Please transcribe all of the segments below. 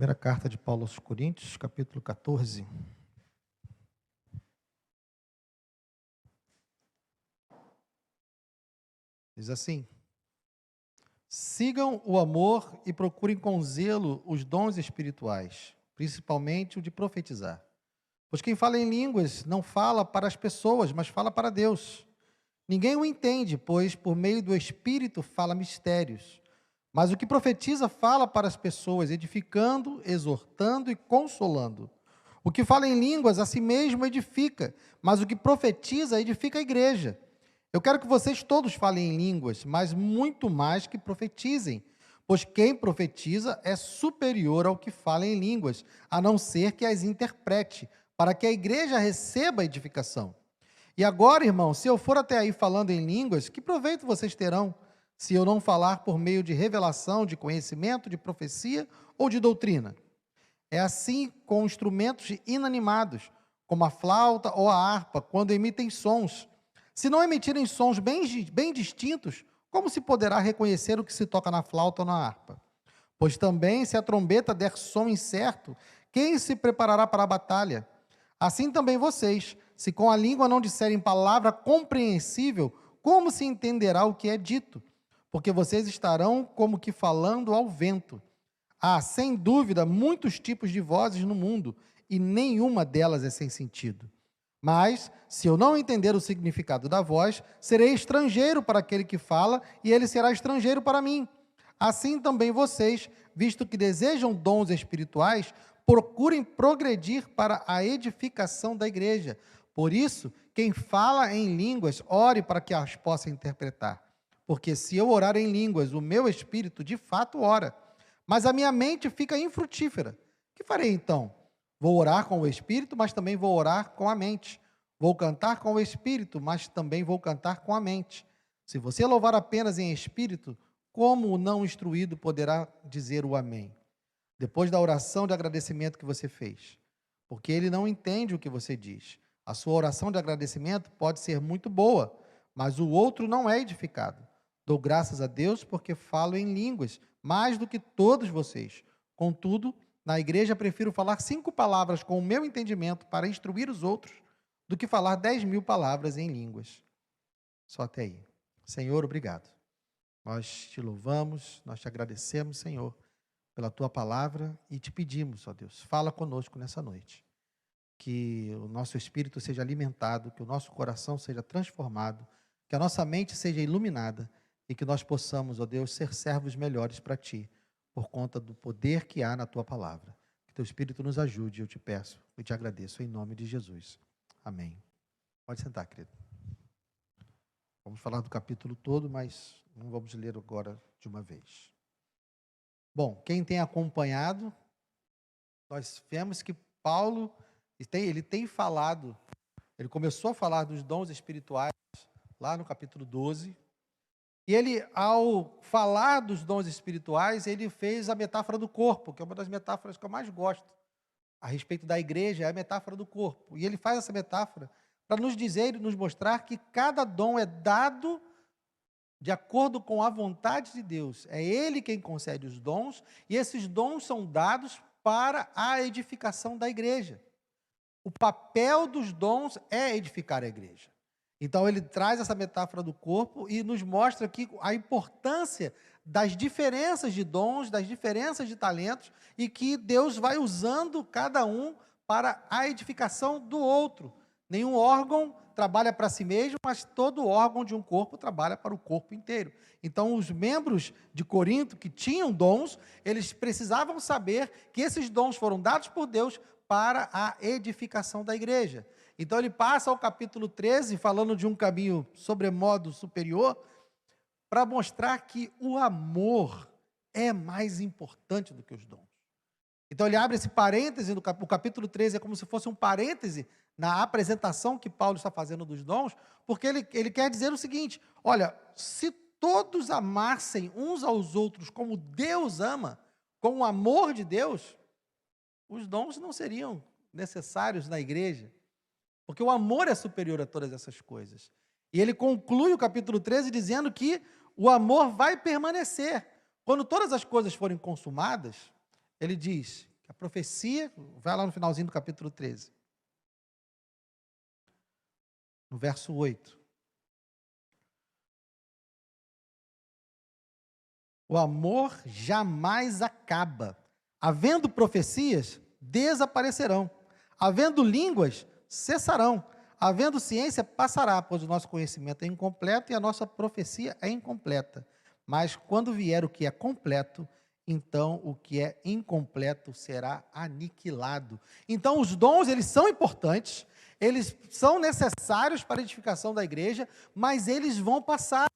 Primeira carta de Paulo aos Coríntios, capítulo 14. Diz assim: sigam o amor e procurem com zelo os dons espirituais, principalmente o de profetizar. Pois quem fala em línguas não fala para as pessoas, mas fala para Deus. Ninguém o entende, pois por meio do Espírito fala mistérios. Mas o que profetiza fala para as pessoas, edificando, exortando e consolando. O que fala em línguas a si mesmo edifica, mas o que profetiza edifica a igreja. Eu quero que vocês todos falem em línguas, mas muito mais que profetizem, pois quem profetiza é superior ao que fala em línguas, a não ser que as interprete, para que a igreja receba a edificação. E agora, irmão, se eu for até aí falando em línguas, que proveito vocês terão, se eu não falar por meio de revelação, de conhecimento, de profecia ou de doutrina? É assim com instrumentos inanimados, como a flauta ou a harpa, quando emitem sons. Se não emitirem sons bem distintos, como se poderá reconhecer o que se toca na flauta ou na harpa? Pois também, se a trombeta der som incerto, quem se preparará para a batalha? Assim também vocês, se com a língua não disserem palavra compreensível, como se entenderá o que é dito? Porque vocês estarão como que falando ao vento. Há, sem dúvida, muitos tipos de vozes no mundo, e nenhuma delas é sem sentido. Mas, se eu não entender o significado da voz, serei estrangeiro para aquele que fala, e ele será estrangeiro para mim. Assim também vocês, visto que desejam dons espirituais, procurem progredir para a edificação da igreja. Por isso, quem fala em línguas, ore para que as possa interpretar. Porque se eu orar em línguas, o meu espírito de fato ora, mas a minha mente fica infrutífera. Que farei então? Vou orar com o espírito, mas também vou orar com a mente. Vou cantar com o espírito, mas também vou cantar com a mente. Se você louvar apenas em espírito, como o não instruído poderá dizer o amém? Depois da oração de agradecimento que você fez, porque ele não entende o que você diz. A sua oração de agradecimento pode ser muito boa, mas o outro não é edificado. Dou graças a Deus porque falo em línguas, mais do que todos vocês. Contudo, na igreja prefiro falar 5 palavras com o meu entendimento para instruir os outros, do que falar 10.000 palavras em línguas. Só até aí. Senhor, obrigado. Nós te louvamos, nós te agradecemos, Senhor, pela tua palavra e te pedimos, ó Deus, fala conosco nessa noite. Que o nosso espírito seja alimentado, que o nosso coração seja transformado, que a nossa mente seja iluminada e que nós possamos, ó Deus, ser servos melhores para ti, por conta do poder que há na tua palavra. Que teu espírito nos ajude, eu te peço e te agradeço em nome de Jesus. Amém. Pode sentar, querido. Vamos falar do capítulo todo, mas não vamos ler agora de uma vez. Bom, quem tem acompanhado, nós vemos que Paulo, ele tem falado, ele começou a falar dos dons espirituais lá no capítulo 12, e ele, ao falar dos dons espirituais, ele fez a metáfora do corpo, que é uma das metáforas que eu mais gosto, a respeito da igreja, é a metáfora do corpo. E ele faz essa metáfora para nos dizer e nos mostrar que cada dom é dado de acordo com a vontade de Deus. É Ele quem concede os dons, e esses dons são dados para a edificação da igreja. O papel dos dons é edificar a igreja. Então ele traz essa metáfora do corpo e nos mostra aqui a importância das diferenças de dons, das diferenças de talentos, e que Deus vai usando cada um para a edificação do outro. Nenhum órgão trabalha para si mesmo, mas todo órgão de um corpo trabalha para o corpo inteiro. Então, os membros de Corinto que tinham dons, eles precisavam saber que esses dons foram dados por Deus para a edificação da igreja. Então, ele passa ao capítulo 13, falando de um caminho sobremodo superior, para mostrar que o amor é mais importante do que os dons. Então, ele abre esse parêntese, o capítulo 13 é como se fosse um parêntese na apresentação que Paulo está fazendo dos dons, porque ele quer dizer o seguinte: olha, se todos amassem uns aos outros como Deus ama, com o amor de Deus, os dons não seriam necessários na igreja, porque o amor é superior a todas essas coisas. E ele conclui o capítulo 13 dizendo que o amor vai permanecer. Quando todas as coisas forem consumadas, ele diz profecia, vai lá no finalzinho do capítulo 13. No verso 8. O amor jamais acaba. Havendo profecias, desaparecerão. Havendo línguas, cessarão. Havendo ciência, passará, pois o nosso conhecimento é incompleto e a nossa profecia é incompleta. Mas quando vier o que é completo, então o que é incompleto será aniquilado. Então os dons, eles são importantes, eles são necessários para a edificação da igreja, mas eles vão passar,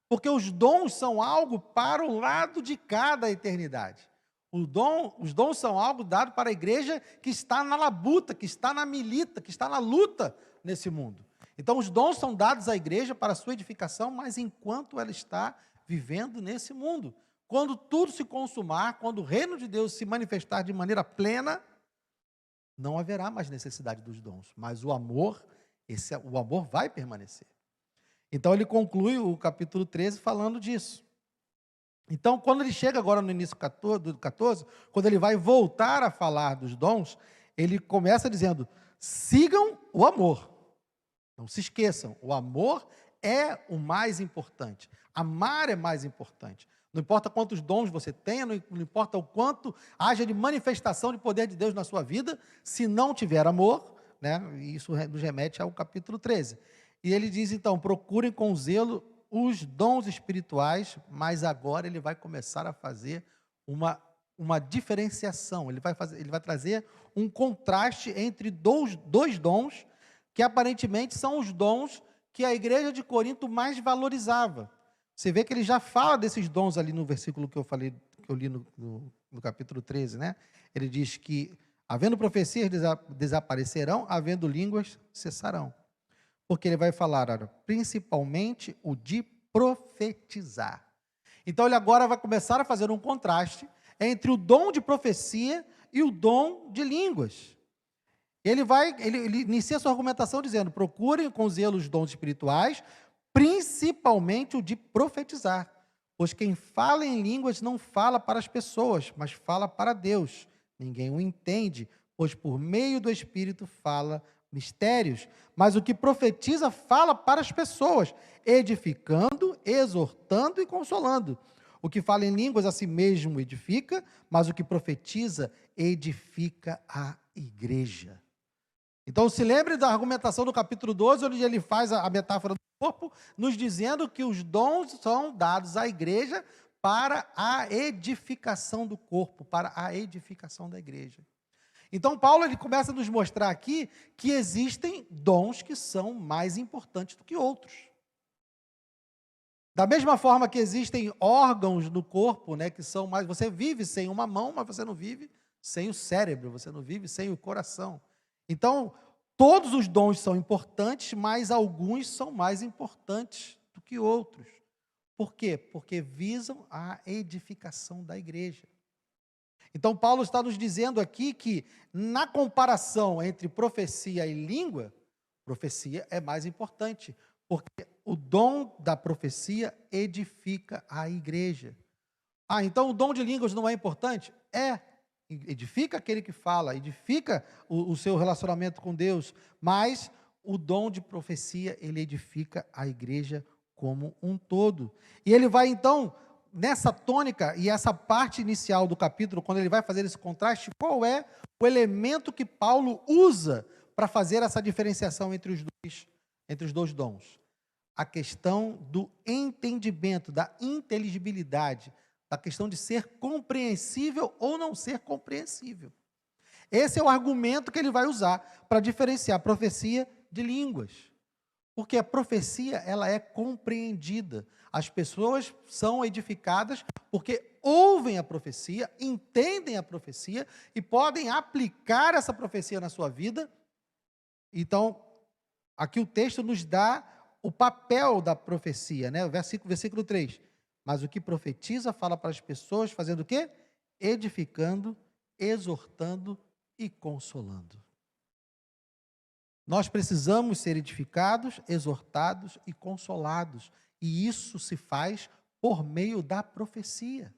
porque os dons são algo para o lado de cada eternidade. Os dons são algo dado para a igreja que está na labuta, que está na milita, que está na luta nesse mundo. Então, os dons são dados à igreja para a sua edificação, mas enquanto ela está vivendo nesse mundo. Quando tudo se consumar, quando o reino de Deus se manifestar de maneira plena, não haverá mais necessidade dos dons, mas o amor vai permanecer. Então, ele conclui o capítulo 13 falando disso. Então, quando ele chega agora no início do 14, quando ele vai voltar a falar dos dons, ele começa dizendo: sigam o amor. Não se esqueçam, o amor é o mais importante. Amar é mais importante. Não importa quantos dons você tenha, não importa o quanto haja de manifestação de poder de Deus na sua vida, se não tiver amor, né, isso nos remete ao capítulo 13. E ele diz, então, procurem com zelo os dons espirituais, mas agora ele vai começar a fazer uma diferenciação, ele vai trazer um contraste entre dois dons, que aparentemente são os dons que a igreja de Corinto mais valorizava. Você vê que ele já fala desses dons ali no versículo que eu li no capítulo 13, né? Ele diz que, havendo profecias, desaparecerão, havendo línguas, cessarão. Porque ele vai falar, principalmente o de profetizar. Então ele agora vai começar a fazer um contraste entre o dom de profecia e o dom de línguas. Ele inicia sua argumentação dizendo: procurem com zelo os dons espirituais, principalmente o de profetizar. Pois quem fala em línguas não fala para as pessoas, mas fala para Deus. Ninguém o entende, pois por meio do Espírito fala mistérios. Mas o que profetiza fala para as pessoas, edificando, exortando e consolando. O que fala em línguas a si mesmo edifica, mas o que profetiza edifica a igreja. Então, se lembre da argumentação do capítulo 12, onde ele faz a metáfora do corpo, nos dizendo que os dons são dados à igreja para a edificação do corpo, para a edificação da igreja. Então, Paulo ele começa a nos mostrar aqui que existem dons que são mais importantes do que outros. Da mesma forma que existem órgãos no corpo, né, que são mais... Você vive sem uma mão, mas você não vive sem o cérebro, você não vive sem o coração. Então, todos os dons são importantes, mas alguns são mais importantes do que outros. Por quê? Porque visam a edificação da igreja. Então, Paulo está nos dizendo aqui que, na comparação entre profecia e língua, profecia é mais importante, porque o dom da profecia edifica a igreja. Então o dom de línguas não é importante? Edifica aquele que fala, edifica o seu relacionamento com Deus, mas o dom de profecia, ele edifica a igreja como um todo. E ele vai então, nessa tônica e essa parte inicial do capítulo, quando ele vai fazer esse contraste, qual é o elemento que Paulo usa para fazer essa diferenciação entre os dois dons? A questão do entendimento, da inteligibilidade, da questão de ser compreensível ou não ser compreensível. Esse é o argumento que ele vai usar para diferenciar a profecia de línguas. Porque a profecia, ela é compreendida. As pessoas são edificadas porque ouvem a profecia, entendem a profecia e podem aplicar essa profecia na sua vida. Então, aqui o texto nos dá o papel da profecia, né? Versículo 3. Mas o que profetiza fala para as pessoas fazendo o quê? Edificando, exortando e consolando. Nós precisamos ser edificados, exortados e consolados. E isso se faz por meio da profecia.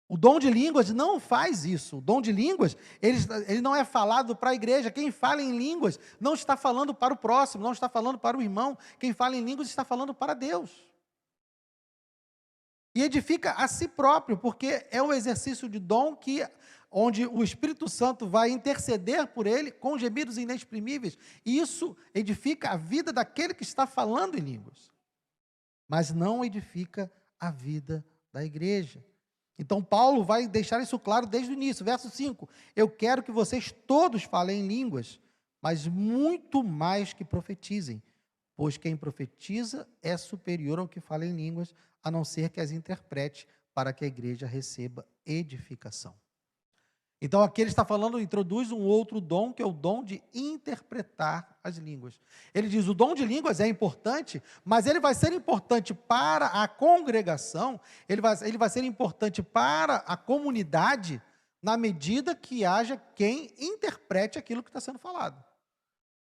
O dom de línguas não faz isso. O dom de línguas, ele não é falado para a igreja. Quem fala em línguas não está falando para o próximo, não está falando para o irmão. Quem fala em línguas está falando para Deus. E edifica a si próprio, porque é um exercício de dom onde o Espírito Santo vai interceder por ele com gemidos inexprimíveis. E isso edifica a vida daquele que está falando em línguas, mas não edifica a vida da igreja. Então, Paulo vai deixar isso claro desde o início, verso 5. Eu quero que vocês todos falem em línguas, mas muito mais que profetizem, pois quem profetiza é superior ao que fala em línguas, a não ser que as interprete, para que a igreja receba edificação. Então, aqui ele está falando, introduz um outro dom, que é o dom de interpretar as línguas. Ele diz, o dom de línguas é importante, mas ele vai ser importante para a congregação, ele vai ser importante para a comunidade, na medida que haja quem interprete aquilo que está sendo falado.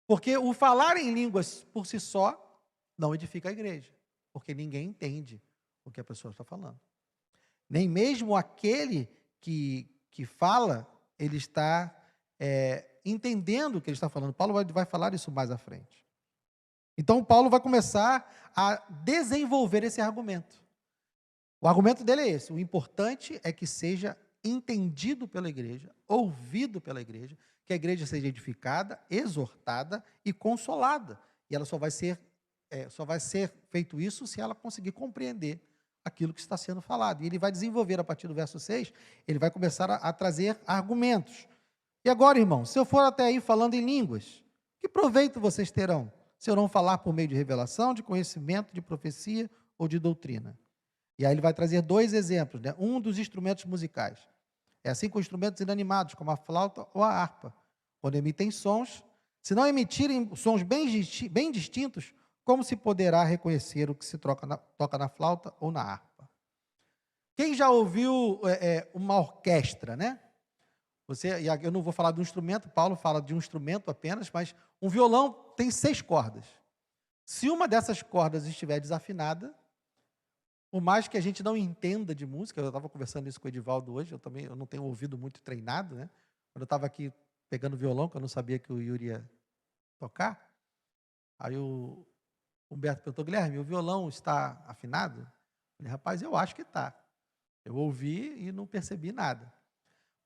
Porque o falar em línguas por si só não edifica a igreja, porque ninguém entende o que a pessoa está falando. Nem mesmo aquele que fala, ele está entendendo o que ele está falando. Paulo vai falar isso mais à frente. Então, Paulo vai começar a desenvolver esse argumento. O argumento dele é esse: o importante é que seja entendido pela igreja, ouvido pela igreja, que a igreja seja edificada, exortada e consolada. E ela só vai ser feito isso se ela conseguir compreender aquilo que está sendo falado. E ele vai desenvolver, a partir do verso 6, ele vai começar a trazer argumentos. E agora, irmãos, se eu for até aí falando em línguas, que proveito vocês terão, se eu não falar por meio de revelação, de conhecimento, de profecia ou de doutrina? E aí ele vai trazer dois exemplos, né? Um dos instrumentos musicais. É assim com instrumentos inanimados, como a flauta ou a harpa, quando emitem sons, se não emitirem sons bem distintos, como se poderá reconhecer o que se toca na flauta ou na harpa? Quem já ouviu uma orquestra, né? Eu não vou falar do instrumento, Paulo fala de um instrumento apenas, mas um violão tem 6 cordas. Se uma dessas cordas estiver desafinada, por mais que a gente não entenda de música, eu estava conversando isso com o Edivaldo hoje, eu não tenho ouvido muito treinado, né? Quando eu estava aqui pegando violão, que eu não sabia que o Yuri ia tocar, aí o Humberto perguntou, Guilherme, o violão está afinado? Eu falei, rapaz, eu acho que está. Eu ouvi e não percebi nada.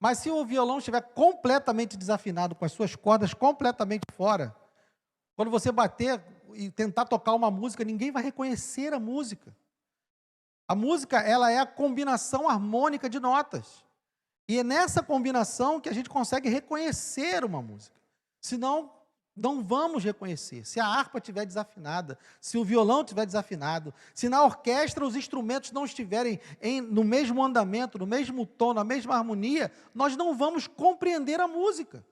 Mas se o violão estiver completamente desafinado, com as suas cordas completamente fora, quando você bater e tentar tocar uma música, ninguém vai reconhecer a música. A música, ela é a combinação harmônica de notas. E é nessa combinação que a gente consegue reconhecer uma música. Senão, não vamos reconhecer. Se a harpa estiver desafinada, se o violão estiver desafinado, se na orquestra os instrumentos não estiverem no mesmo andamento, no mesmo tom, na mesma harmonia, nós não vamos compreender a música.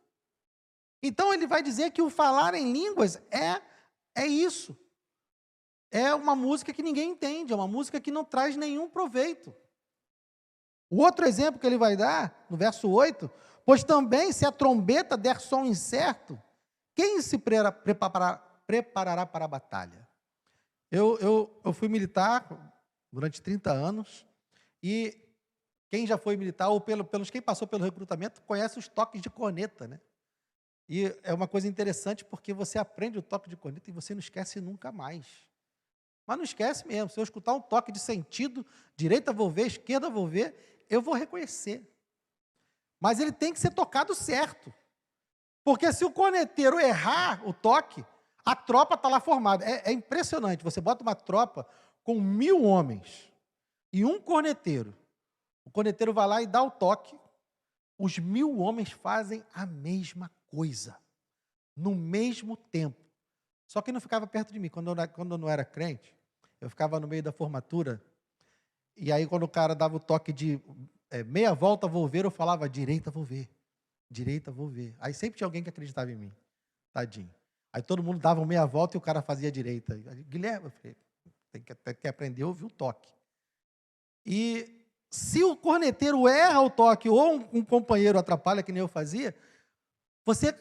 Então ele vai dizer que o falar em línguas é isso. É uma música que ninguém entende, é uma música que não traz nenhum proveito. O outro exemplo que ele vai dar, no verso 8, pois também se a trombeta der som incerto, quem se preparará para a batalha? Eu fui militar durante 30 anos, e quem já foi militar, ou quem passou pelo recrutamento, conhece os toques de corneta, né? E é uma coisa interessante, porque você aprende o toque de corneta e você não esquece nunca mais. Mas não esquece mesmo, se eu escutar um toque de sentido, direita vou ver, esquerda vou ver, eu vou reconhecer. Mas ele tem que ser tocado certo. Porque se o corneteiro errar o toque, a tropa está lá formada. É impressionante, você bota uma tropa com 1000 homens e um corneteiro. O corneteiro vai lá e dá o toque, os 1000 homens fazem a mesma coisa, no mesmo tempo. Só que não ficava perto de mim. Quando eu não era crente, eu ficava no meio da formatura, e aí quando o cara dava o toque de meia volta vou ver, eu falava direita vou ver. Direita, vou ver. Aí sempre tinha alguém que acreditava em mim. Tadinho. Aí todo mundo dava uma meia volta e o cara fazia a direita. Guilherme, eu falei, tem que aprender a ouvir o toque. E se o corneteiro erra o toque ou um companheiro atrapalha, que nem eu fazia, você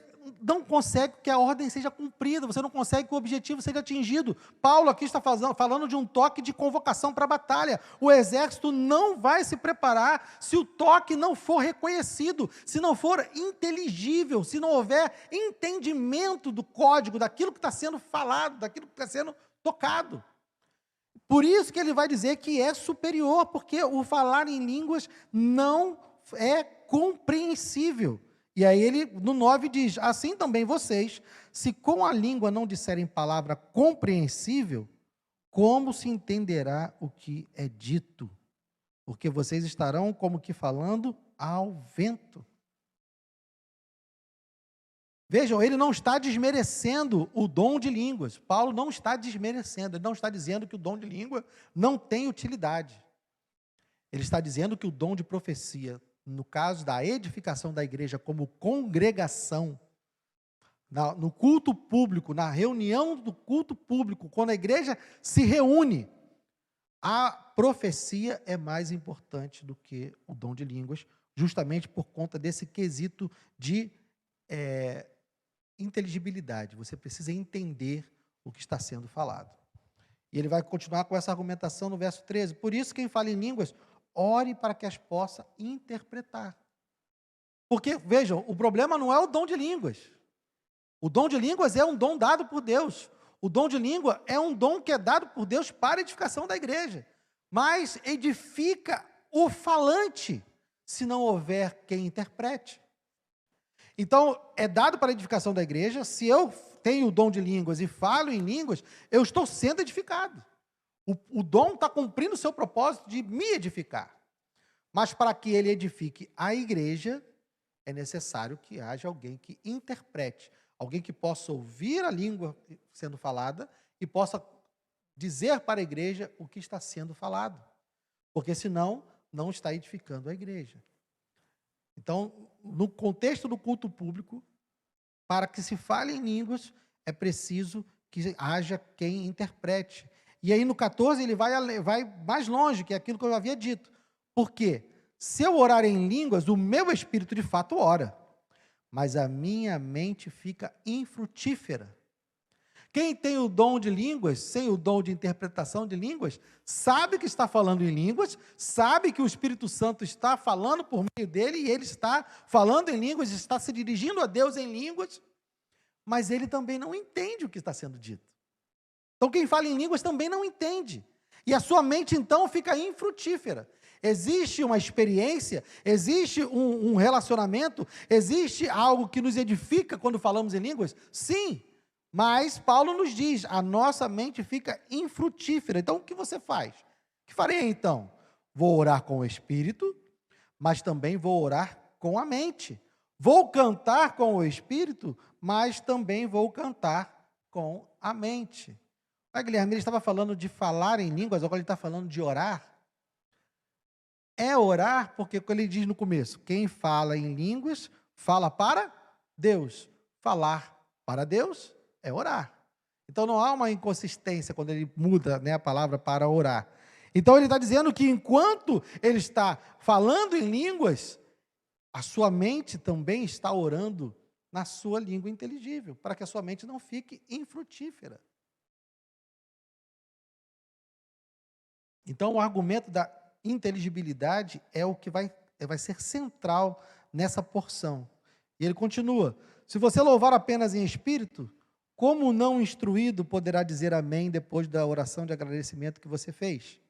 não consegue que a ordem seja cumprida, você não consegue que o objetivo seja atingido. Paulo aqui está falando de um toque de convocação para a batalha. O exército não vai se preparar se o toque não for reconhecido, se não for inteligível, se não houver entendimento do código, daquilo que está sendo falado, daquilo que está sendo tocado. Por isso que ele vai dizer que é superior, porque o falar em línguas não é compreensível. E aí ele, no 9, diz, assim também vocês, se com a língua não disserem palavra compreensível, como se entenderá o que é dito? Porque vocês estarão como que falando ao vento. Vejam, ele não está desmerecendo o dom de línguas. Paulo não está desmerecendo, ele não está dizendo que o dom de língua não tem utilidade. Ele está dizendo que o dom de profecia, no caso da edificação da igreja como congregação, no culto público, na reunião do culto público, quando a igreja se reúne, a profecia é mais importante do que o dom de línguas, justamente por conta desse quesito de inteligibilidade. Você precisa entender o que está sendo falado. E ele vai continuar com essa argumentação no verso 13. Por isso, quem fala em línguas, ore para que as possa interpretar. Porque, vejam, o problema não é o dom de línguas. O dom de línguas é um dom dado por Deus. O dom de língua é um dom que é dado por Deus para a edificação da igreja. Mas edifica o falante, se não houver quem interprete. Então, é dado para a edificação da igreja. Se eu tenho o dom de línguas e falo em línguas, eu estou sendo edificado. O dom está cumprindo o seu propósito de me edificar. Mas para que ele edifique a igreja, é necessário que haja alguém que interprete, alguém que possa ouvir a língua sendo falada e possa dizer para a igreja o que está sendo falado. Porque senão, não está edificando a igreja. Então, no contexto do culto público, para que se fale em línguas, é preciso que haja quem interprete. E aí no 14 ele vai mais longe, que é aquilo que eu havia dito. Por quê? Se eu orar em línguas, o meu espírito de fato ora, mas a minha mente fica infrutífera. Quem tem o dom de línguas, sem o dom de interpretação de línguas, sabe que está falando em línguas, sabe que o Espírito Santo está falando por meio dele, e ele está falando em línguas, está se dirigindo a Deus em línguas, mas ele também não entende o que está sendo dito. Então, quem fala em línguas também não entende. E a sua mente, então, fica infrutífera. Existe uma experiência, existe um relacionamento, existe algo que nos edifica quando falamos em línguas? Sim, mas Paulo nos diz, a nossa mente fica infrutífera. Então, o que você faz? O que farei, então? Vou orar com o Espírito, mas também vou orar com a mente. Vou cantar com o Espírito, mas também vou cantar com a mente. O Guilherme, ele estava falando de falar em línguas, agora ele está falando de orar. É orar, porque ele diz no começo, quem fala em línguas, fala para Deus. Falar para Deus é orar. Então não há uma inconsistência quando ele muda, né, a palavra para orar. Então ele está dizendo que enquanto ele está falando em línguas, a sua mente também está orando na sua língua inteligível, para que a sua mente não fique infrutífera. Então, o argumento da inteligibilidade é o que vai ser central nessa porção. E ele continua, se você louvar apenas em espírito, como não instruído poderá dizer amém depois da oração de agradecimento que você fez?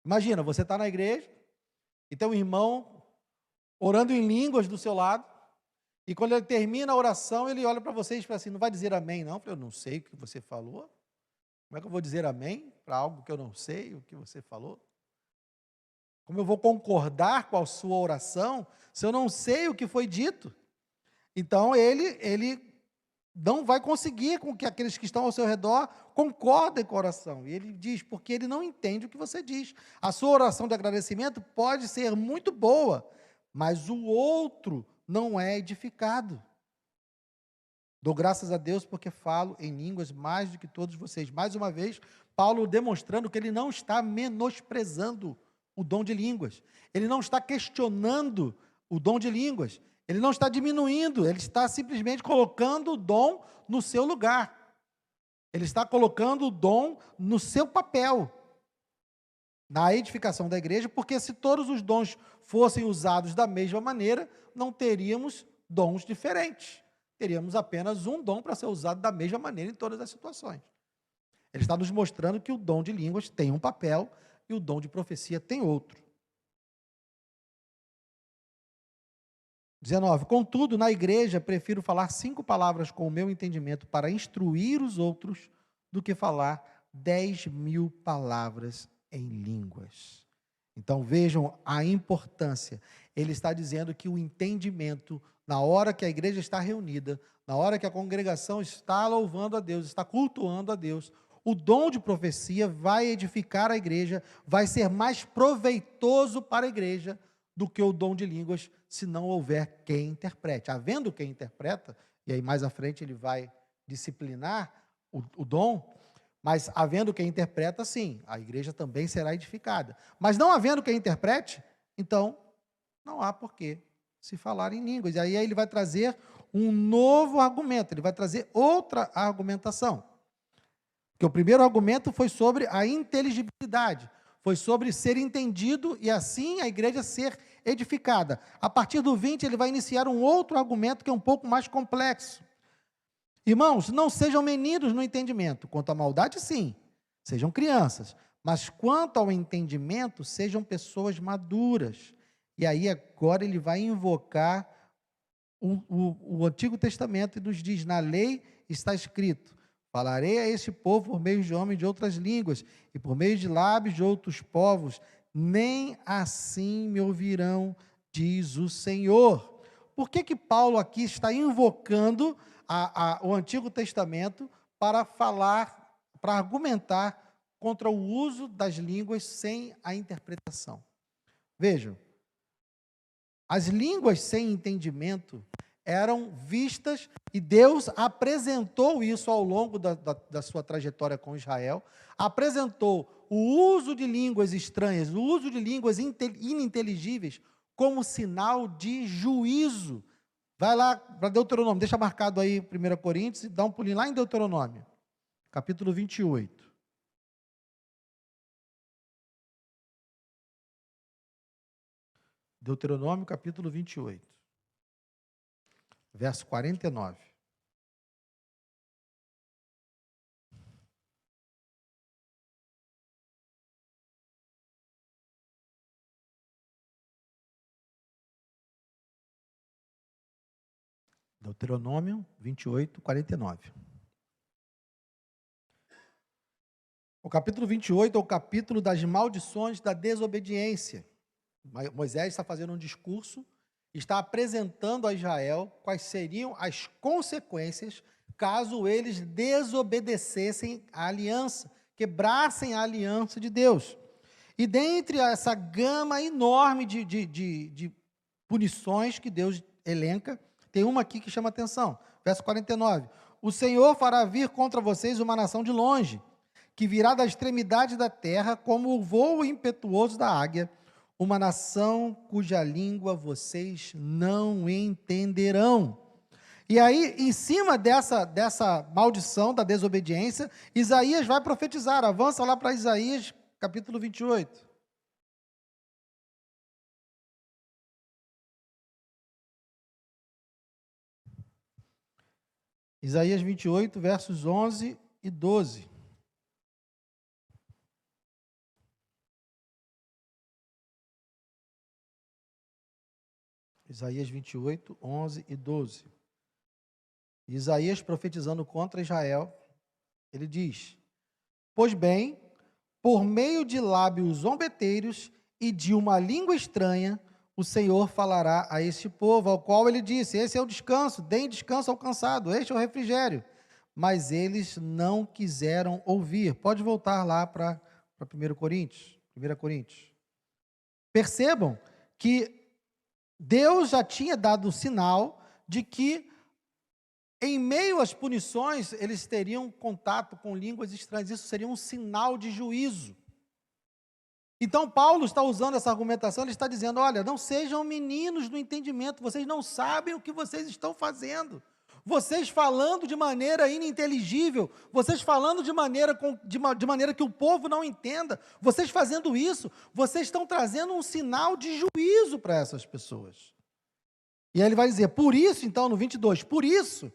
Imagina, você está na igreja, e tem um irmão orando em línguas do seu lado, e quando ele termina a oração, ele olha para você e fala assim, não vai dizer amém não? Eu não sei o que você falou. Como é que eu vou dizer amém para algo que eu não sei o que você falou? Como eu vou concordar com a sua oração se eu não sei o que foi dito? Então, ele não vai conseguir com que aqueles que estão ao seu redor concordem com a oração. E ele diz, porque ele não entende o que você diz. A sua oração de agradecimento pode ser muito boa, mas o outro não é edificado. Dou graças a Deus porque falo em línguas mais do que todos vocês. Mais uma vez, Paulo demonstrando que ele não está menosprezando o dom de línguas. Ele não está questionando o dom de línguas. Ele não está diminuindo, ele está simplesmente colocando o dom no seu lugar. Ele está colocando o dom no seu papel, na edificação da igreja, porque se todos os dons fossem usados da mesma maneira, não teríamos dons diferentes. Teríamos apenas um dom para ser usado da mesma maneira em todas as situações. Ele está nos mostrando que o dom de línguas tem um papel e o dom de profecia tem outro. 19. Contudo, na igreja, prefiro falar 5 palavras com o meu entendimento para instruir os outros do que falar 10.000 palavras em línguas. Então, vejam a importância. Ele está dizendo que o entendimento, na hora que a igreja está reunida, na hora que a congregação está louvando a Deus, está cultuando a Deus, o dom de profecia vai edificar a igreja, vai ser mais proveitoso para a igreja do que o dom de línguas, se não houver quem interprete. Havendo quem interpreta, e aí mais à frente ele vai disciplinar o dom, mas havendo quem interpreta, sim, a igreja também será edificada. Mas não havendo quem interprete, então não há porquê se falar em línguas. E aí ele vai trazer um novo argumento, ele vai trazer outra argumentação. Porque o primeiro argumento foi sobre a inteligibilidade, foi sobre ser entendido e assim a igreja ser edificada. A partir do 20, ele vai iniciar um outro argumento que é um pouco mais complexo. Irmãos, não sejam meninos no entendimento. Quanto à maldade, sim, sejam crianças. Mas quanto ao entendimento, sejam pessoas maduras. E aí agora ele vai invocar o Antigo Testamento e nos diz, na lei está escrito, falarei a este povo por meio de homens de outras línguas e por meio de lábios de outros povos, nem assim me ouvirão, diz o Senhor. Por que Paulo aqui está invocando o Antigo Testamento para falar, para argumentar contra o uso das línguas sem a interpretação? Vejam, as línguas sem entendimento eram vistas, e Deus apresentou isso ao longo da sua trajetória com Israel, apresentou o uso de línguas estranhas, o uso de línguas ininteligíveis, como sinal de juízo. Vai lá para Deuteronômio, deixa marcado aí 1 Coríntios e dá um pulinho lá em Deuteronômio, capítulo 28. Deuteronômio, capítulo 28, verso 49. Deuteronômio 28, 49. O capítulo 28 é o capítulo das maldições da desobediência. Moisés está fazendo um discurso, está apresentando a Israel quais seriam as consequências caso eles desobedecessem a aliança, quebrassem a aliança de Deus. E dentre essa gama enorme de punições que Deus elenca, tem uma aqui que chama atenção, verso 49. O Senhor fará vir contra vocês uma nação de longe, que virá da extremidade da terra como o voo impetuoso da águia, uma nação cuja língua vocês não entenderão. E aí, em cima dessa maldição da desobediência, Isaías vai profetizar. Avança lá para Isaías, capítulo 28. Isaías 28, versos 11 e 12. Isaías 28, 11 e 12. Isaías profetizando contra Israel, ele diz: pois bem, por meio de lábios zombeteiros e de uma língua estranha, o Senhor falará a este povo, ao qual ele disse: esse é o descanso, deem descanso ao cansado, este é o refrigério. Mas eles não quiseram ouvir. Pode voltar lá para 1 Coríntios. 1 Coríntios. Percebam que Deus já tinha dado o sinal de que, em meio às punições, eles teriam contato com línguas estranhas. Isso seria um sinal de juízo. Então, Paulo está usando essa argumentação, ele está dizendo, olha, não sejam meninos do entendimento, vocês não sabem o que vocês estão fazendo. Vocês falando de maneira ininteligível, vocês falando de maneira que o povo não entenda, vocês fazendo isso, vocês estão trazendo um sinal de juízo para essas pessoas. E aí ele vai dizer, por isso, então, no 22, por isso,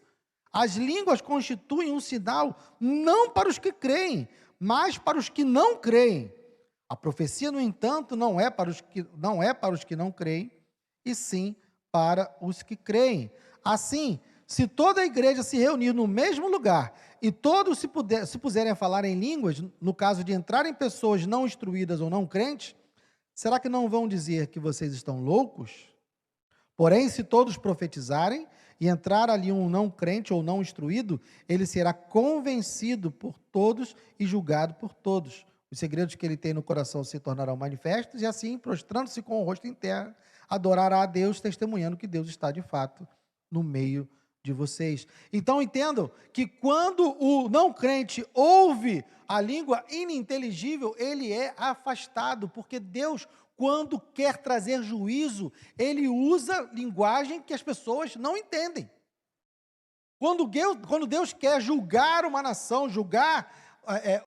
as línguas constituem um sinal não para os que creem, mas para os que não creem. A profecia, no entanto, não é para os que não creem, e sim para os que creem. Assim, se toda a igreja se reunir no mesmo lugar e todos se puserem a falar em línguas, no caso de entrarem pessoas não instruídas ou não crentes, será que não vão dizer que vocês estão loucos? Porém, se todos profetizarem e entrar ali um não crente ou não instruído, ele será convencido por todos e julgado por todos. Os segredos que ele tem no coração se tornarão manifestos, e assim, prostrando-se com o rosto em terra, adorará a Deus, testemunhando que Deus está de fato no meio de vocês. Então entendam que quando o não crente ouve a língua ininteligível, ele é afastado, porque Deus, quando quer trazer juízo, ele usa linguagem que as pessoas não entendem. Quando Deus quer julgar uma nação, julgar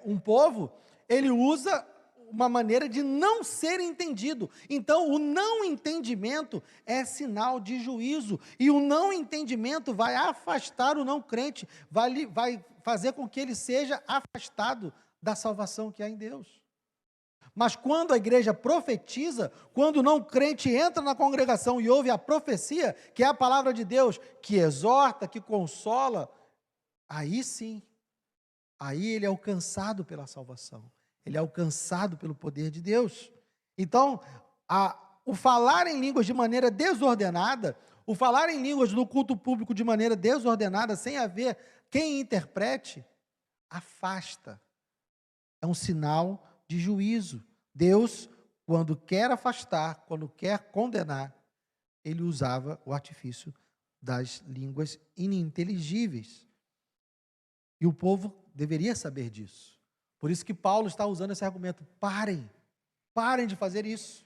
um povo, ele usa uma maneira de não ser entendido. Então, o não entendimento é sinal de juízo, e o não entendimento vai afastar o não crente, vai fazer com que ele seja afastado da salvação que há em Deus. Mas quando a igreja profetiza, quando o não crente entra na congregação e ouve a profecia, que é a palavra de Deus, que exorta, que consola, aí sim, aí ele é alcançado pela salvação. Ele é alcançado pelo poder de Deus. Então, o falar em línguas de maneira desordenada, o falar em línguas no culto público de maneira desordenada, sem haver quem interprete, afasta. É um sinal de juízo. Deus, quando quer afastar, quando quer condenar, ele usava o artifício das línguas ininteligíveis. E o povo deveria saber disso. Por isso que Paulo está usando esse argumento. Parem de fazer isso.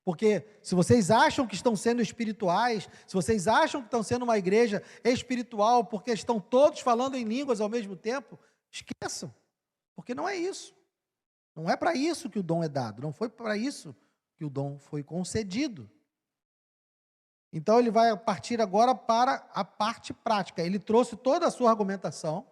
Porque se vocês acham que estão sendo espirituais, se vocês acham que estão sendo uma igreja espiritual, porque estão todos falando em línguas ao mesmo tempo, esqueçam. Porque não é isso. Não é para isso que o dom é dado. Não foi para isso que o dom foi concedido. Então ele vai partir agora para a parte prática. Ele trouxe toda a sua argumentação.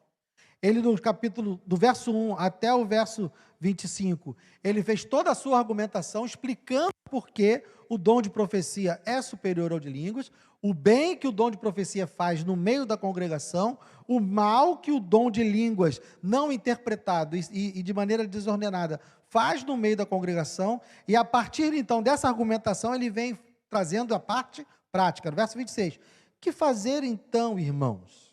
Ele, no capítulo, do verso 1 até o verso 25, ele fez toda a sua argumentação, explicando por que o dom de profecia é superior ao de línguas, o bem que o dom de profecia faz no meio da congregação, o mal que o dom de línguas não interpretado e de maneira desordenada faz no meio da congregação, e a partir, então, dessa argumentação, ele vem trazendo a parte prática. No verso 26, que fazer, então, irmãos?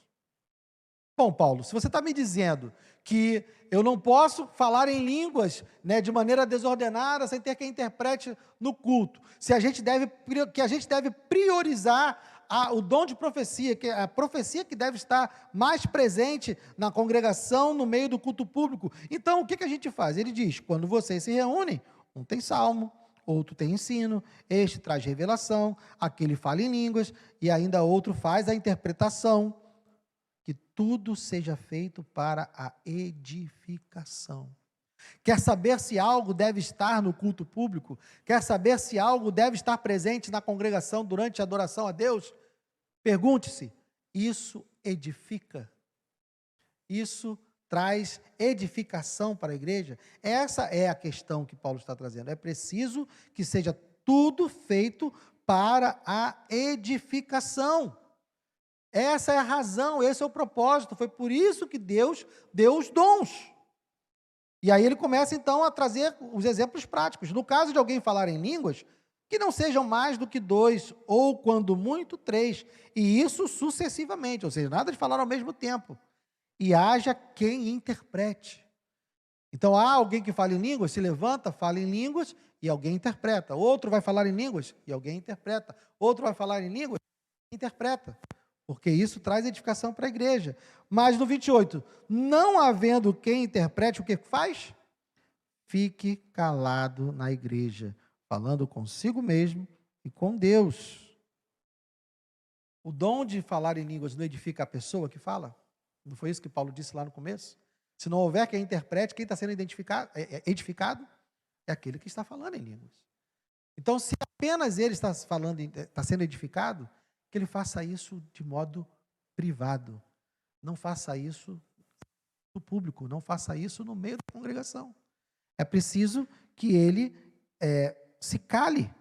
Bom, Paulo, se você está me dizendo que eu não posso falar em línguas, né, de maneira desordenada, sem ter quem interprete no culto, que a gente deve priorizar o dom de profecia, que é a profecia que deve estar mais presente na congregação, no meio do culto público, então o que a gente faz? Ele diz, quando vocês se reúnem, um tem salmo, outro tem ensino, este traz revelação, aquele fala em línguas, e ainda outro faz a interpretação. Que tudo seja feito para a edificação. Quer saber se algo deve estar no culto público? Quer saber se algo deve estar presente na congregação durante a adoração a Deus? Pergunte-se, isso edifica? Isso traz edificação para a igreja? Essa é a questão que Paulo está trazendo. É preciso que seja tudo feito para a edificação. Essa é a razão, esse é o propósito, foi por isso que Deus deu os dons. E aí ele começa então a trazer os exemplos práticos. No caso de alguém falar em línguas, que não sejam mais do que 2, ou quando muito 3, e isso sucessivamente, ou seja, nada de falar ao mesmo tempo. E haja quem interprete. Então há alguém que fala em línguas, se levanta, fala em línguas, e alguém interpreta. Outro vai falar em línguas, e alguém interpreta. Outro vai falar em línguas, e interpreta. Porque isso traz edificação para a igreja. Mas no 28, não havendo quem interprete, o que faz? fique calado na igreja, falando consigo mesmo e com Deus. O dom de falar em línguas não edifica a pessoa que fala? Não foi isso que Paulo disse lá no começo? Se não houver quem interprete, quem está sendo edificado é aquele que está falando em línguas. Então, se apenas ele está falando, está sendo edificado, que ele faça isso de modo privado. Não faça isso no público, não faça isso no meio da congregação. É preciso que ele se cale.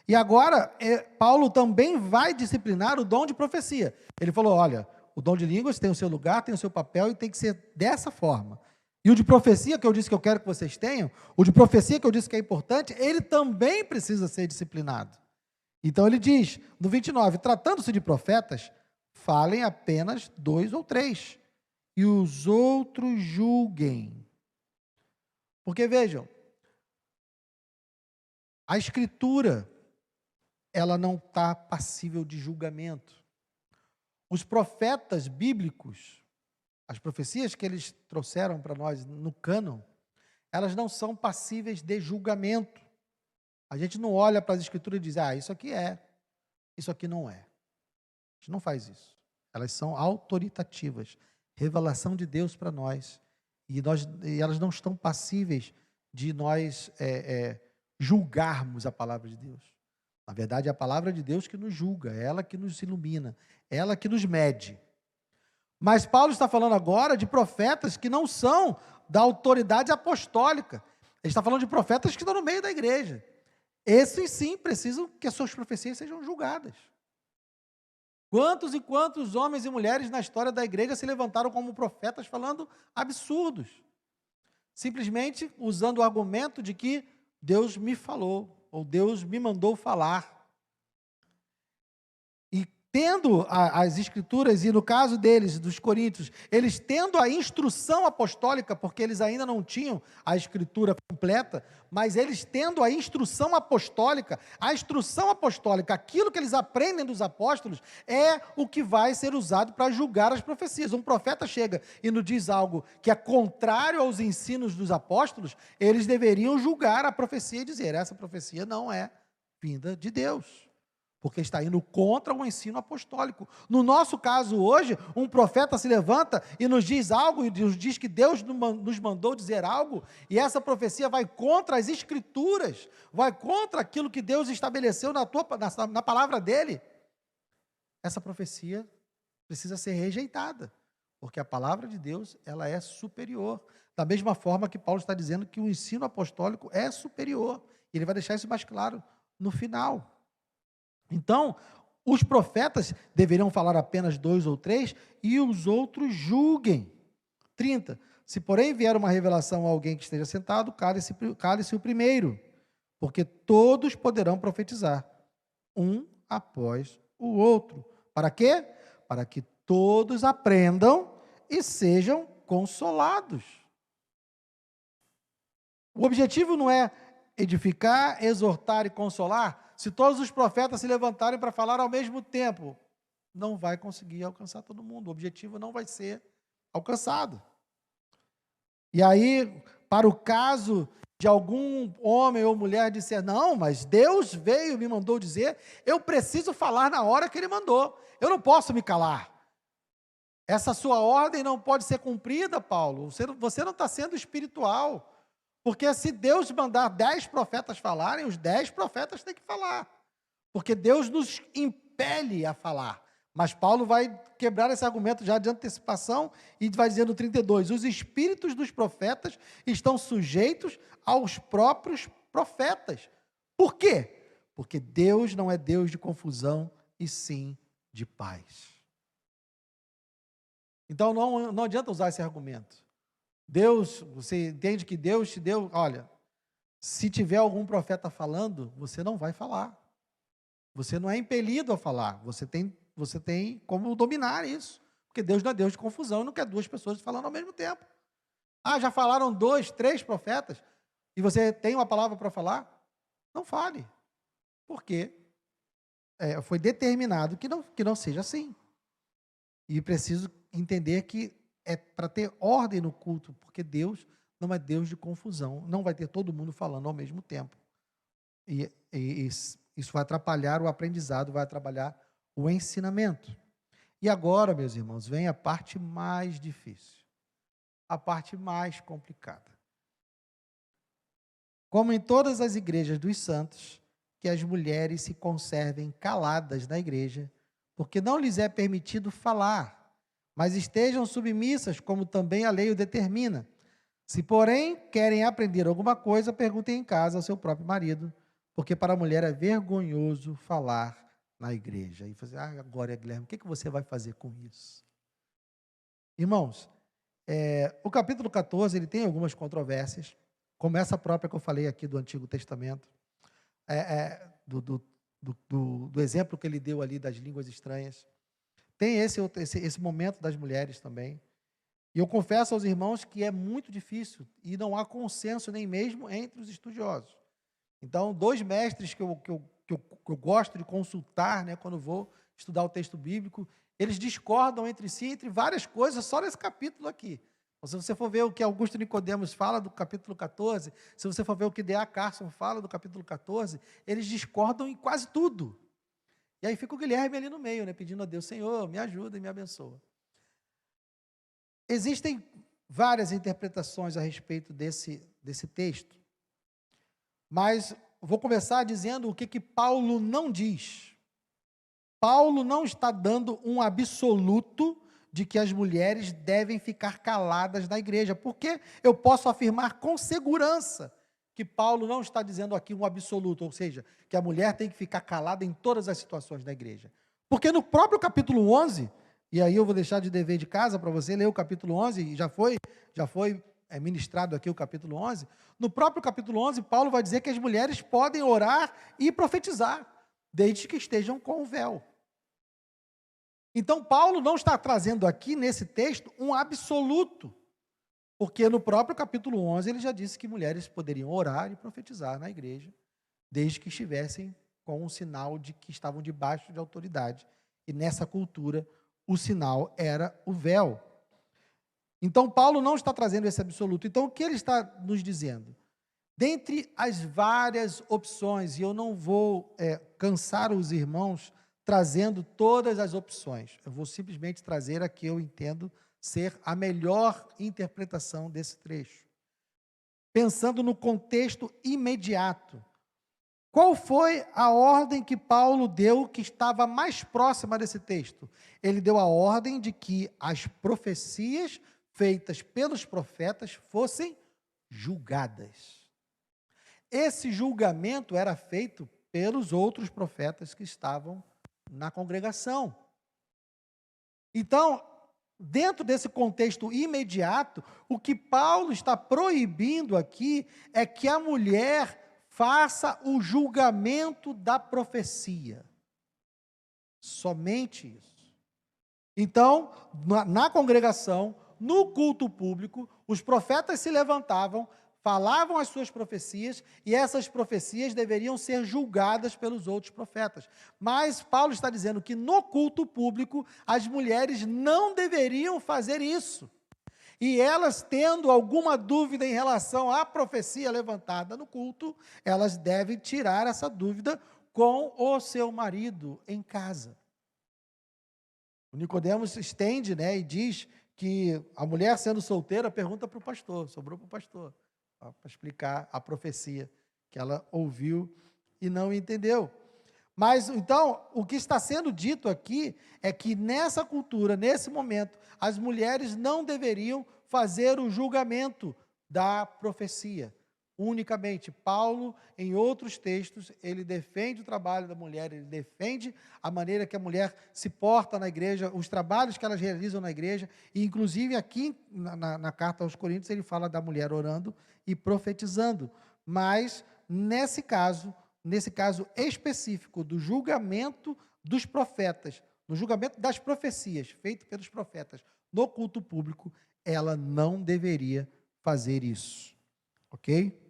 E agora, Paulo também vai disciplinar o dom de profecia. Ele falou, olha, o dom de línguas tem o seu lugar, tem o seu papel e tem que ser dessa forma. E o de profecia, que eu disse que eu quero que vocês tenham, o de profecia, que eu disse que é importante, ele também precisa ser disciplinado. Então ele diz, no 29, tratando-se de profetas, falem apenas 2 ou 3, e os outros julguem. Porque vejam, a Escritura, ela não está passível de julgamento. Os profetas bíblicos, as profecias que eles trouxeram para nós no cânon, elas não são passíveis de julgamento. A gente não olha para as Escrituras e diz, isso aqui é, isso aqui não é. A gente não faz isso. Elas são autoritativas, revelação de Deus para nós. E elas não estão passíveis de nós julgarmos a palavra de Deus. Na verdade, é a palavra de Deus que nos julga, é ela que nos ilumina, é ela que nos mede. Mas Paulo está falando agora de profetas que não são da autoridade apostólica. Ele está falando de profetas que estão no meio da igreja. Esses sim precisam que as suas profecias sejam julgadas. Quantos e quantos homens e mulheres na história da igreja se levantaram como profetas falando absurdos? Simplesmente usando o argumento de que Deus me falou, ou Deus me mandou falar. E tendo as Escrituras, e no caso deles, dos coríntios, eles tendo a instrução apostólica, porque eles ainda não tinham a Escritura completa, mas eles tendo a instrução apostólica, aquilo que eles aprendem dos apóstolos, é o que vai ser usado para julgar as profecias. Um profeta chega e nos diz algo que é contrário aos ensinos dos apóstolos, eles deveriam julgar a profecia e dizer, essa profecia não é vinda de Deus, porque está indo contra o ensino apostólico. No nosso caso hoje, um profeta se levanta e nos diz algo, e nos diz que Deus nos mandou dizer algo, e essa profecia vai contra as Escrituras, vai contra aquilo que Deus estabeleceu na palavra dele. Essa profecia precisa ser rejeitada, porque a palavra de Deus, ela é superior. Da mesma forma que Paulo está dizendo que o ensino apostólico é superior. Ele vai deixar isso mais claro no final. Então, os profetas deveriam falar apenas 2 ou 3 e os outros julguem. 30. Se porém vier uma revelação a alguém que esteja sentado, cale-se o primeiro, porque todos poderão profetizar, um após o outro. Para quê? Para que todos aprendam e sejam consolados. O objetivo não é edificar, exortar e consolar. Se todos os profetas se levantarem para falar ao mesmo tempo, não vai conseguir alcançar todo mundo. O objetivo não vai ser alcançado. E aí, para o caso de algum homem ou mulher disser, não, mas Deus veio e me mandou dizer, eu preciso falar na hora que Ele mandou. Eu não posso me calar. Essa sua ordem não pode ser cumprida, Paulo. Você não está sendo espiritual. Porque se Deus mandar 10 profetas falarem, os 10 profetas têm que falar. Porque Deus nos impele a falar. Mas Paulo vai quebrar esse argumento já de antecipação e vai dizer no 32, os espíritos dos profetas estão sujeitos aos próprios profetas. Por quê? Porque Deus não é Deus de confusão, e sim de paz. Então não adianta usar esse argumento. Deus, você entende que Deus te deu, olha, se tiver algum profeta falando, você não vai falar. Você não é impelido a falar, você tem como dominar isso. Porque Deus não é Deus de confusão, não quer 2 pessoas falando ao mesmo tempo. Já falaram 2, 3 profetas, e você tem uma palavra para falar? Não fale. Porque foi determinado que não seja assim. E preciso entender que é para ter ordem no culto, porque Deus não é Deus de confusão, não vai ter todo mundo falando ao mesmo tempo. E isso vai atrapalhar o aprendizado, vai atrapalhar o ensinamento. E agora, meus irmãos, vem a parte mais difícil, a parte mais complicada. Como em todas as igrejas dos santos, que as mulheres se conservem caladas na igreja, porque não lhes é permitido falar, mas estejam submissas, como também a lei o determina. Se, porém, querem aprender alguma coisa, perguntem em casa ao seu próprio marido, porque para a mulher é vergonhoso falar na igreja. E fazer, agora, Guilherme, o que você vai fazer com isso? Irmãos, o capítulo 14, ele tem algumas controvérsias, como essa própria que eu falei aqui do Antigo Testamento, do exemplo que ele deu ali das línguas estranhas. Tem esse momento das mulheres também. E eu confesso aos irmãos que é muito difícil e não há consenso nem mesmo entre os estudiosos. Então, dois mestres que eu gosto de consultar, né, quando vou estudar o texto bíblico, eles discordam entre si, entre várias coisas, só nesse capítulo aqui. Então, se você for ver o que Augusto Nicodemos fala do capítulo 14, se você for ver o que D.A. Carson fala do capítulo 14, eles discordam em quase tudo. E aí fica o Guilherme ali no meio, né, pedindo a Deus, Senhor, me ajuda e me abençoa. Existem várias interpretações a respeito desse texto, mas vou começar dizendo o que Paulo não diz. Paulo não está dando um absoluto de que as mulheres devem ficar caladas na igreja, porque eu posso afirmar com segurança que Paulo não está dizendo aqui um absoluto, ou seja, que a mulher tem que ficar calada em todas as situações da igreja. Porque no próprio capítulo 11, e aí eu vou deixar de dever de casa para você ler o capítulo 11, e já foi ministrado aqui o capítulo 11, no próprio capítulo 11, Paulo vai dizer que as mulheres podem orar e profetizar, desde que estejam com o véu. Então, Paulo não está trazendo aqui, nesse texto, um absoluto, porque no próprio capítulo 11, ele já disse que mulheres poderiam orar e profetizar na igreja, desde que estivessem com um sinal de que estavam debaixo de autoridade. E nessa cultura, o sinal era o véu. Então, Paulo não está trazendo esse absoluto. Então, o que ele está nos dizendo? Dentre as várias opções, e eu não vou cansar os irmãos trazendo todas as opções, eu vou simplesmente trazer a que eu entendo ser a melhor interpretação desse trecho. Pensando no contexto imediato, qual foi a ordem que Paulo deu que estava mais próxima desse texto? Ele deu a ordem de que as profecias feitas pelos profetas fossem julgadas. Esse julgamento era feito pelos outros profetas que estavam na congregação. Então, dentro desse contexto imediato, o que Paulo está proibindo aqui é que a mulher faça o julgamento da profecia. Somente isso. Então, na congregação, no culto público, os profetas se levantavam, falavam as suas profecias, e essas profecias deveriam ser julgadas pelos outros profetas. Mas Paulo está dizendo que no culto público, as mulheres não deveriam fazer isso. E elas, tendo alguma dúvida em relação à profecia levantada no culto, elas devem tirar essa dúvida com o seu marido em casa. O Nicodemos estende, né, e diz que a mulher, sendo solteira, pergunta para o pastor, sobrou para o pastor, para explicar a profecia que ela ouviu e não entendeu. Mas, então, o que está sendo dito aqui é que nessa cultura, nesse momento, as mulheres não deveriam fazer o julgamento da profecia. Unicamente, Paulo, em outros textos, ele defende o trabalho da mulher, ele defende a maneira que a mulher se porta na igreja, os trabalhos que elas realizam na igreja, e inclusive aqui na carta aos Coríntios, ele fala da mulher orando e profetizando. Mas, nesse caso específico do julgamento dos profetas, no julgamento das profecias feito pelos profetas no culto público, ela não deveria fazer isso. Ok?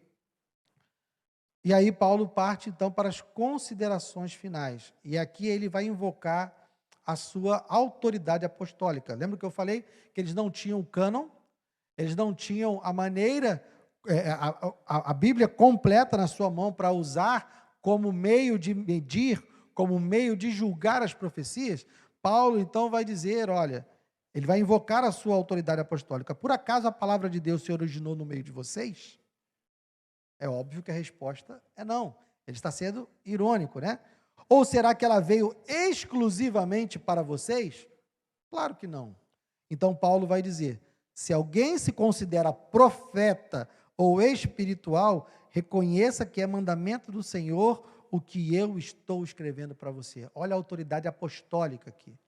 E aí Paulo parte então para as considerações finais. E aqui ele vai invocar a sua autoridade apostólica. Lembra que eu falei que eles não tinham o cânon? Eles não tinham a maneira, a Bíblia completa na sua mão para usar como meio de medir, como meio de julgar as profecias. Paulo, então, vai dizer, olha, ele vai invocar a sua autoridade apostólica. Por acaso a palavra de Deus se originou no meio de vocês? É óbvio que a resposta é não. Ele está sendo irônico, né? Ou será que ela veio exclusivamente para vocês? Claro que não. Então Paulo vai dizer: se alguém se considera profeta ou espiritual, reconheça que é mandamento do Senhor o que eu estou escrevendo para você. Olha a autoridade apostólica aqui.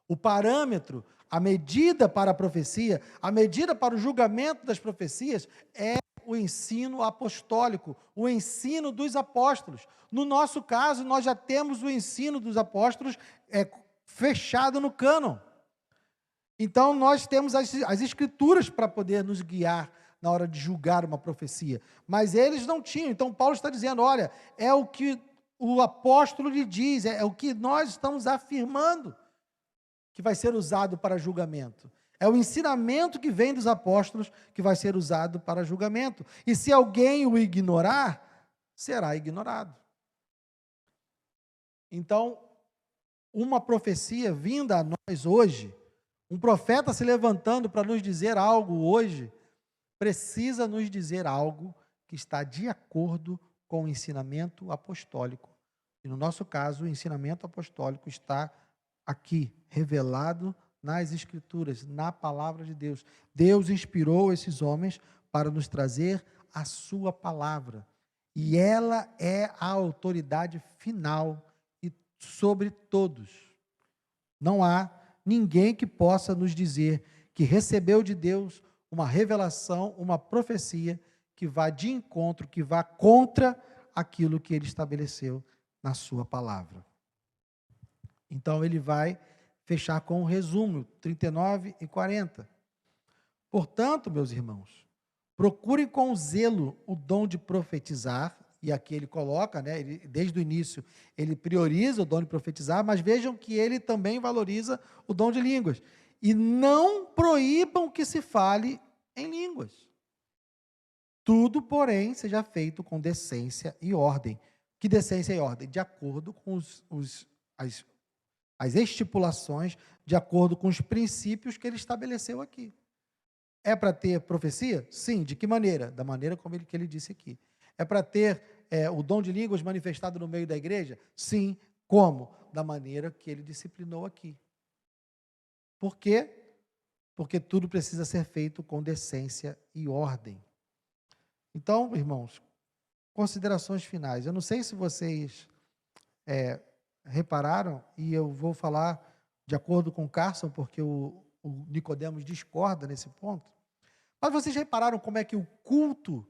O parâmetro, a medida para a profecia, a medida para o julgamento das profecias é o ensino apostólico, o ensino dos apóstolos. No nosso caso, nós já temos o ensino dos apóstolos fechado no cânon. Então, nós temos as escrituras para poder nos guiar na hora de julgar uma profecia. Mas eles não tinham. Então, Paulo está dizendo, olha, é o que o apóstolo lhe diz, é o que nós estamos afirmando que vai ser usado para julgamento. É o ensinamento que vem dos apóstolos que vai ser usado para julgamento. E se alguém o ignorar, será ignorado. Então, uma profecia vinda a nós hoje, um profeta se levantando para nos dizer algo hoje, precisa nos dizer algo que está de acordo com o ensinamento apostólico. E no nosso caso, o ensinamento apostólico está aqui, revelado nas Escrituras, na palavra de Deus. Deus inspirou esses homens para nos trazer a sua palavra. E ela é a autoridade final e sobre todos. Não há ninguém que possa nos dizer que recebeu de Deus uma revelação, uma profecia que vá de encontro, que vá contra aquilo que ele estabeleceu na sua palavra. Então ele vai fechar com um resumo, 39 e 40. Portanto, meus irmãos, procurem com zelo o dom de profetizar, e aqui ele coloca, né, desde o início, ele prioriza o dom de profetizar, mas vejam que ele também valoriza o dom de línguas. E não proíbam que se fale em línguas. Tudo, porém, seja feito com decência e ordem. Que decência e ordem? De acordo com as estipulações, de acordo com os princípios que ele estabeleceu aqui. É para ter profecia? Sim. De que maneira? Da maneira como que ele disse aqui. É para ter o dom de línguas manifestado no meio da igreja? Sim. Como? Da maneira que ele disciplinou aqui. Por quê? Porque tudo precisa ser feito com decência e ordem. Então, irmãos, considerações finais. Eu não sei se vocês repararam, e eu vou falar de acordo com Carson, porque o Nicodemos discorda nesse ponto, mas vocês repararam como é que o culto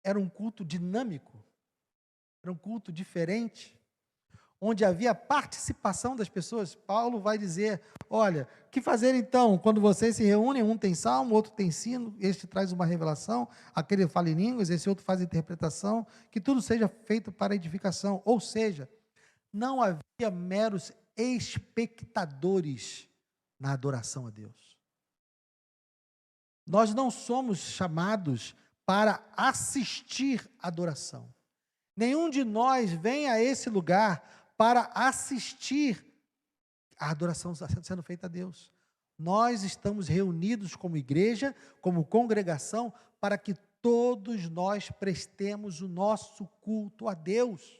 era um culto dinâmico, era um culto diferente, onde havia participação das pessoas? Paulo vai dizer, olha, o que fazer então, quando vocês se reúnem, um tem salmo, outro tem ensino, este traz uma revelação, aquele fala em línguas, esse outro faz interpretação, que tudo seja feito para edificação, ou seja, não havia meros espectadores na adoração a Deus. Nós não somos chamados para assistir à adoração. Nenhum de nós vem a esse lugar para assistir à adoração sendo feita a Deus. Nós estamos reunidos como igreja, como congregação, para que todos nós prestemos o nosso culto a Deus.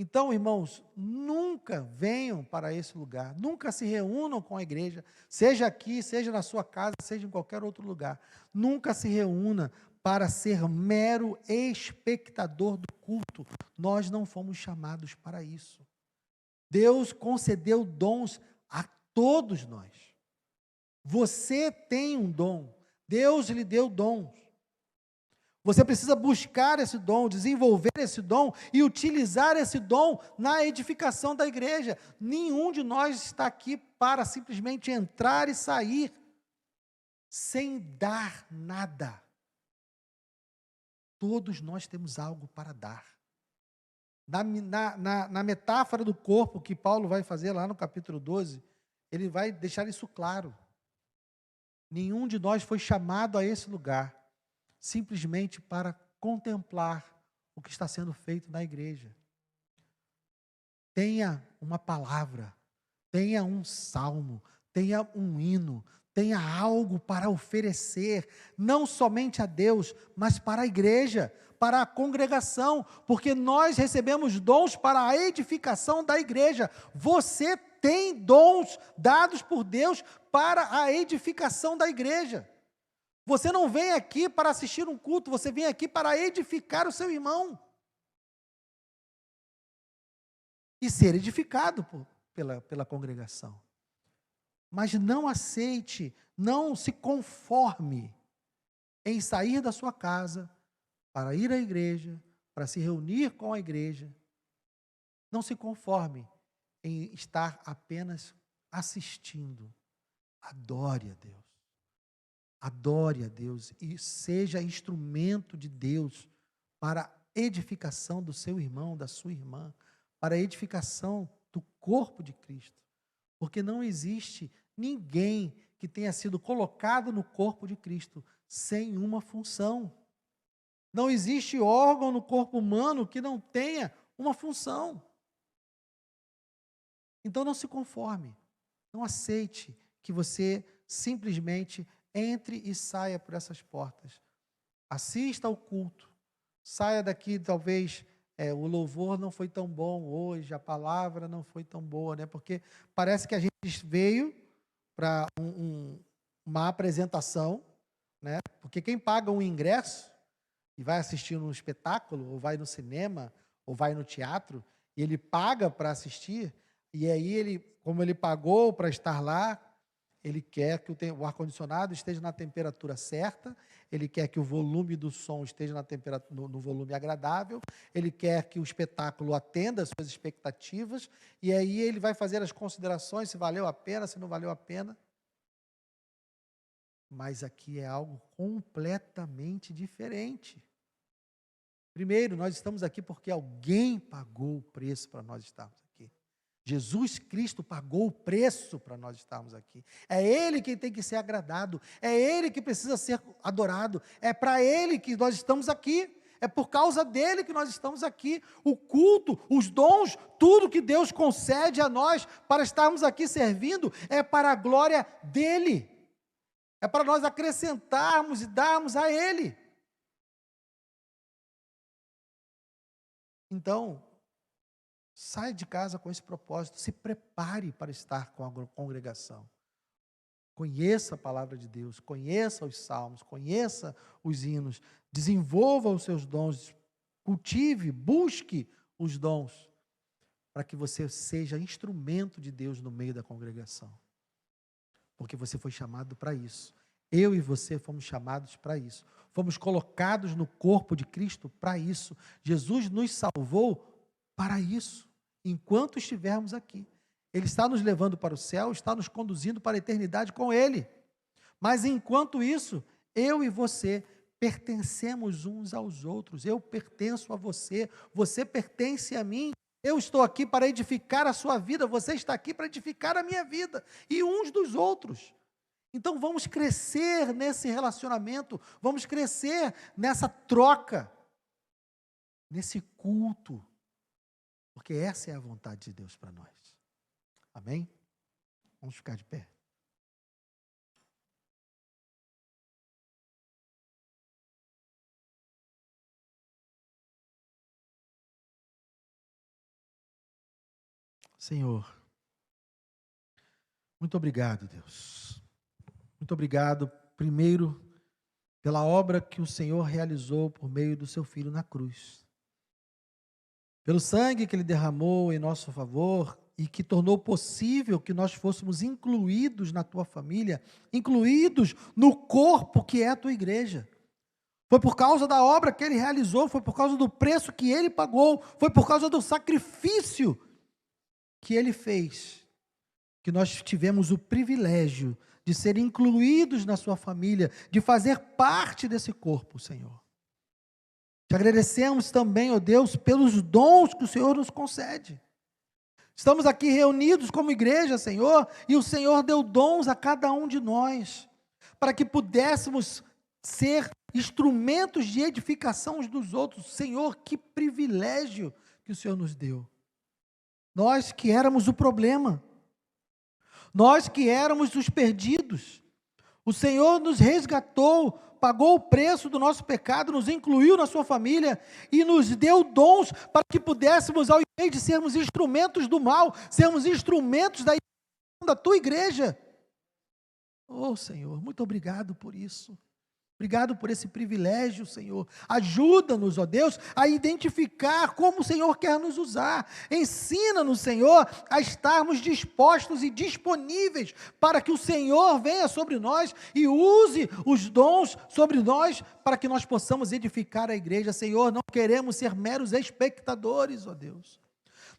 Então, irmãos, nunca venham para esse lugar, nunca se reúnam com a igreja, seja aqui, seja na sua casa, seja em qualquer outro lugar. Nunca se reúna para ser mero espectador do culto. Nós não fomos chamados para isso. Deus concedeu dons a todos nós. Você tem um dom, Deus lhe deu dons. Você precisa buscar esse dom, desenvolver esse dom e utilizar esse dom na edificação da igreja. Nenhum de nós está aqui para simplesmente entrar e sair sem dar nada. Todos nós temos algo para dar. Na metáfora do corpo que Paulo vai fazer lá no capítulo 12, ele vai deixar isso claro. Nenhum de nós foi chamado a esse lugar simplesmente para contemplar o que está sendo feito na igreja. Tenha uma palavra, tenha um salmo, tenha um hino, tenha algo para oferecer, não somente a Deus, mas para a igreja, para a congregação, porque nós recebemos dons para a edificação da igreja. Você tem dons dados por Deus para a edificação da igreja. Você não vem aqui para assistir um culto, você vem aqui para edificar o seu irmão. E ser edificado pela congregação. Mas não aceite, não se conforme em sair da sua casa para ir à igreja, para se reunir com a igreja. Não se conforme em estar apenas assistindo. Adore a Deus. Adore a Deus e seja instrumento de Deus para a edificação do seu irmão, da sua irmã, para a edificação do corpo de Cristo. Porque não existe ninguém que tenha sido colocado no corpo de Cristo sem uma função. Não existe órgão no corpo humano que não tenha uma função. Então não se conforme, não aceite que você simplesmente entre e saia por essas portas. Assista ao culto, saia daqui talvez... o louvor não foi tão bom hoje, a palavra não foi tão boa, né? Porque parece que a gente veio para uma apresentação, né? Porque quem paga um ingresso e vai assistir um espetáculo, ou vai no cinema, ou vai no teatro, e ele paga para assistir, e aí ele, como ele pagou para estar lá, ele quer que o ar-condicionado esteja na temperatura certa, ele quer que o volume do som esteja no volume agradável, ele quer que o espetáculo atenda às suas expectativas, e aí ele vai fazer as considerações, se valeu a pena, se não valeu a pena. Mas aqui é algo completamente diferente. Primeiro, nós estamos aqui porque alguém pagou o preço para nós estarmos aqui. Jesus Cristo pagou o preço para nós estarmos aqui. É Ele quem tem que ser agradado, é Ele que precisa ser adorado, é para Ele que nós estamos aqui, é por causa dEle que nós estamos aqui. O culto, os dons, tudo que Deus concede a nós para estarmos aqui servindo, é para a glória dEle, é para nós acrescentarmos e darmos a Ele. Então, saia de casa com esse propósito, se prepare para estar com a congregação. Conheça a palavra de Deus, conheça os salmos, conheça os hinos, desenvolva os seus dons, cultive, busque os dons, para que você seja instrumento de Deus no meio da congregação. Porque você foi chamado para isso. Eu e você fomos chamados para isso. Fomos colocados no corpo de Cristo para isso. Jesus nos salvou para isso, enquanto estivermos aqui. Ele está nos levando para o céu, está nos conduzindo para a eternidade com Ele. Mas enquanto isso, eu e você pertencemos uns aos outros. Eu pertenço a você, você pertence a mim. Eu estou aqui para edificar a sua vida, você está aqui para edificar a minha vida, e uns dos outros. Então vamos crescer nesse relacionamento, vamos crescer nessa troca, nesse culto, porque essa é a vontade de Deus para nós. Amém? Vamos ficar de pé. Senhor, muito obrigado, Deus. Muito obrigado, primeiro, pela obra que o Senhor realizou por meio do seu Filho na cruz. Pelo sangue que Ele derramou em nosso favor e que tornou possível que nós fôssemos incluídos na tua família, incluídos no corpo que é a tua igreja. Foi por causa da obra que Ele realizou, foi por causa do preço que Ele pagou, foi por causa do sacrifício que Ele fez, que nós tivemos o privilégio de ser incluídos na sua família, de fazer parte desse corpo, Senhor. Te agradecemos também, ó Deus, pelos dons que o Senhor nos concede. Estamos aqui reunidos como igreja, Senhor, e o Senhor deu dons a cada um de nós, para que pudéssemos ser instrumentos de edificação uns dos outros. Senhor, que privilégio que o Senhor nos deu. Nós que éramos o problema, nós que éramos os perdidos, o Senhor nos resgatou, pagou o preço do nosso pecado, nos incluiu na sua família e nos deu dons para que pudéssemos, ao invés de sermos instrumentos do mal, sermos instrumentos da tua igreja. Oh, Senhor, muito obrigado por isso. Obrigado por esse privilégio, Senhor. Ajuda-nos, ó Deus, a identificar como o Senhor quer nos usar. Ensina-nos, Senhor, a estarmos dispostos e disponíveis para que o Senhor venha sobre nós e use os dons sobre nós para que nós possamos edificar a igreja. Senhor, não queremos ser meros espectadores, ó Deus.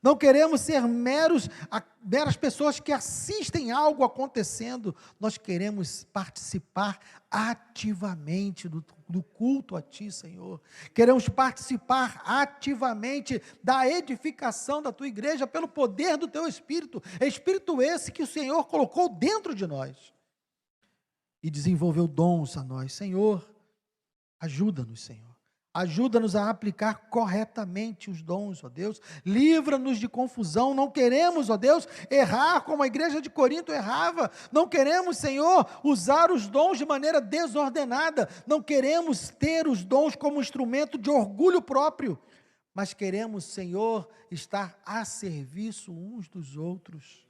Não queremos ser meras pessoas que assistem algo acontecendo. Nós queremos participar ativamente do culto a Ti, Senhor. Queremos participar ativamente da edificação da Tua igreja pelo poder do Teu Espírito. Espírito esse que o Senhor colocou dentro de nós e desenvolveu dons a nós. Senhor, ajuda-nos, Senhor. Ajuda-nos a aplicar corretamente os dons, ó Deus. Livra-nos de confusão. Não queremos, ó Deus, errar como a igreja de Corinto errava. Não queremos, Senhor, usar os dons de maneira desordenada. Não queremos ter os dons como instrumento de orgulho próprio. Mas queremos, Senhor, estar a serviço uns dos outros.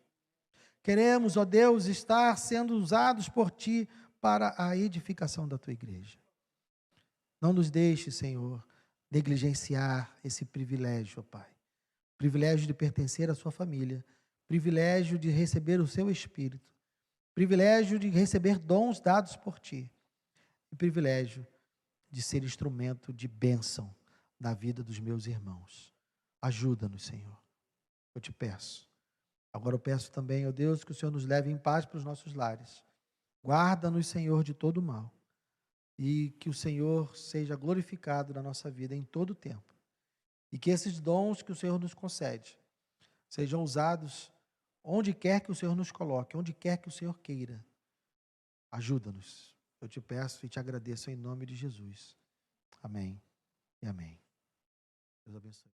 Queremos, ó Deus, estar sendo usados por Ti para a edificação da Tua igreja. Não nos deixe, Senhor, negligenciar esse privilégio, ó Pai. Privilégio de pertencer à sua família, privilégio de receber o seu Espírito, privilégio de receber dons dados por Ti, e privilégio de ser instrumento de bênção na vida dos meus irmãos. Ajuda-nos, Senhor, eu te peço. Agora eu peço também, ó Deus, que o Senhor nos leve em paz para os nossos lares. Guarda-nos, Senhor, de todo mal. E que o Senhor seja glorificado na nossa vida em todo o tempo. E que esses dons que o Senhor nos concede sejam usados onde quer que o Senhor nos coloque, onde quer que o Senhor queira. Ajuda-nos. Eu te peço e te agradeço em nome de Jesus. Amém e amém. Deus abençoe.